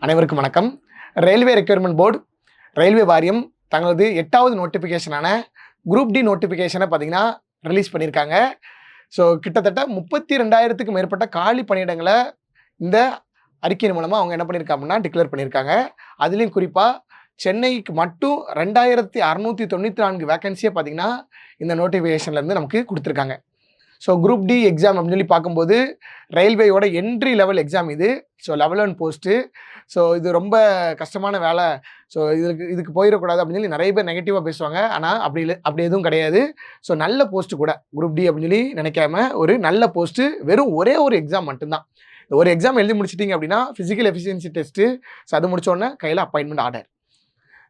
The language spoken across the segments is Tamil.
அனைவருக்கும் வணக்கம். ரயில்வே ரெக்யர்மெண்ட் போர்டு ரயில்வே வாரியம் தங்களது 8வது நோட்டிஃபிகேஷனான குரூப் டி நோட்டிஃபிகேஷனை பார்த்தீங்கன்னா ரிலீஸ் பண்ணியிருக்காங்க. ஸோ கிட்டத்தட்ட 32,000க்கு மேற்பட்ட காலி பணியிடங்களை இந்த அறிக்கையின் மூலமாக அவங்க என்ன பண்ணியிருக்காங்கன்னா டிக்ளேர் பண்ணியிருக்காங்க. அதுலேயும் குறிப்பாக சென்னைக்கு மட்டும் 2,694 வேகன்சியை பார்த்தீங்கன்னா இந்த நோட்டிஃபிகேஷன்லேருந்து நமக்கு கொடுத்துருக்காங்க. ஸோ குரூப் டி எக்ஸாம் அப்படின்னு சொல்லி பார்க்கும்போது ரயில்வேயோட என்ட்ரி லெவல் எக்ஸாம் இது. So level 1 post. ஸோ இது ரொம்ப கஷ்டமான வேலை. ஸோ இதுக்கு போயிடக்கூடாது அப்படின்னு சொல்லி நிறைய பேர் நெகட்டிவாக பேசுவாங்க. ஆனால் அப்படி எதுவும் கிடையாது. ஸோ நல்ல போஸ்ட்டு கூட குரூப் டி அப்படின்னு சொல்லி நினைக்காம ஒரு நல்ல போஸ்ட்டு. வெறும் ஒரே ஒரு எக்ஸாம் மட்டும்தான். இந்த ஒரு எக்ஸாம் எழுதி முடிச்சிட்டிங்க அப்படின்னா ஃபிசிக்கல் எஃபிஷியன்சி டெஸ்ட்டு. ஸோ அது முடிச்சோடனே கையில் அப்பாயின்மெண்ட் ஆர்டர்.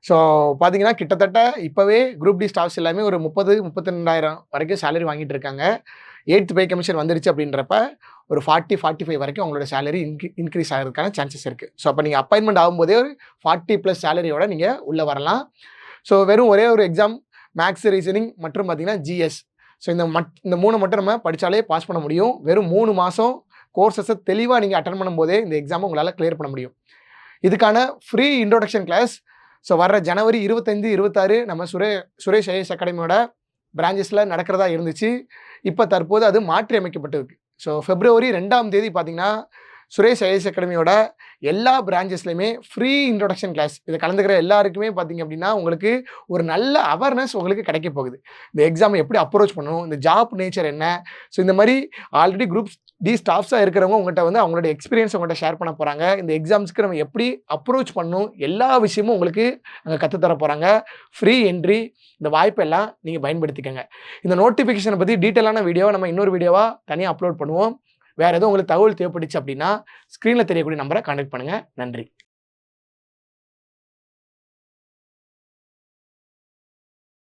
ஸோ பார்த்தீங்கன்னா கிட்டத்தட்ட இப்போவே குரூப் டி ஸ்டாஃப்ஸ் எல்லாமே ஒரு 32,000 வரைக்கும் சேலரி வாங்கிட்டு இருக்காங்க. 8th பே கமிஷன் வந்துருச்சு அப்படின்றப்ப ஒரு 40-45 வரைக்கும் அவங்களோட சேலரி இன்க்ரீஸ் ஆகிறதுக்கான சான்சஸ் இருக்குது. ஸோ அப்போ நீங்கள் அப்பாயின்மெண்ட் ஆகும்போதே ஒரு 40+ சேலரியோட நீங்கள் உள்ளே வரலாம். ஸோ வெறும் ஒரே ஒரு எக்ஸாம் மேக்ஸ், ரீசனிங் மற்றும் பார்த்தீங்கன்னா ஜிஎஸ். ஸோ இந்த 3 மட்டும் நம்ம படித்தாலே பாஸ் பண்ண முடியும். வெறும் 3 மாதம் கோர்சஸை தெளிவாக நீங்கள் அட்டன் பண்ணும்போதே இந்த எக்ஸாமை உங்களால் கிளியர் பண்ண முடியும். இதுக்கான ஃப்ரீ இன்ட்ரோடக்ஷன் கிளாஸ் ஸோ வர்ற ஜனவரி 25-26 நம்ம சுரேஷ் ஐஏஎஸ் அகாடமியோட பிரான்ச்சஸில் நடக்கிறதா இருந்துச்சு. இப்போ தற்போது அது மாற்றி அமைக்கப்பட்டிருக்கு. ஸோ February 2ஆம் தேதி பார்த்தீங்கன்னா சுரேஷ் ஐஏஎஸ் அகாடமியோட எல்லா பிரான்ச்சஸ்லையுமே ஃப்ரீ இன்ட்ரோடக்ஷன் கிளாஸ். இதை கலந்துக்கிற எல்லாருக்குமே பார்த்தீங்க அப்படின்னா உங்களுக்கு ஒரு நல்ல அவேர்னஸ் உங்களுக்கு கிடைக்க போகுது. இந்த எக்ஸாமை எப்படி அப்ரோச் பண்ணணும், இந்த ஜாப் நேச்சர் என்ன. ஸோ இந்த மாதிரி ஆல்ரெடி குரூப் டி ஸ்டாஃப்ஸாக இருக்கிறவங்க உங்கள்கிட்ட வந்து அவங்களோட எக்ஸ்பீரியன்ஸ் உங்கள்கிட்ட ஷேர் பண்ண போகிறாங்க. இந்த எக்ஸாம்ஸ்க்கு நம்ம எப்படி அப்ரோச் பண்ணணும் எல்லா விஷயமும் உங்களுக்கு அங்கே கற்றுத்தர போகிறாங்க. Free entry. இந்த வாய்ப்பெல்லாம் நீங்கள் பயன்படுத்திக்கங்க. இந்த நோட்டிஃபிகேஷனை பற்றி டீட்டெயிலான வீடியோவை நம்ம இன்னொரு வீடியோவாக தனியாக அப்லோட் பண்ணுவோம். வேறு எதுவும் உங்களுக்கு தகவல் தேவைப்பட்டுச்சு அப்படின்னா ஸ்க்ரீனில் தெரியக்கூடிய நம்பரை கான்டாக்ட் பண்ணுங்கள். நன்றி.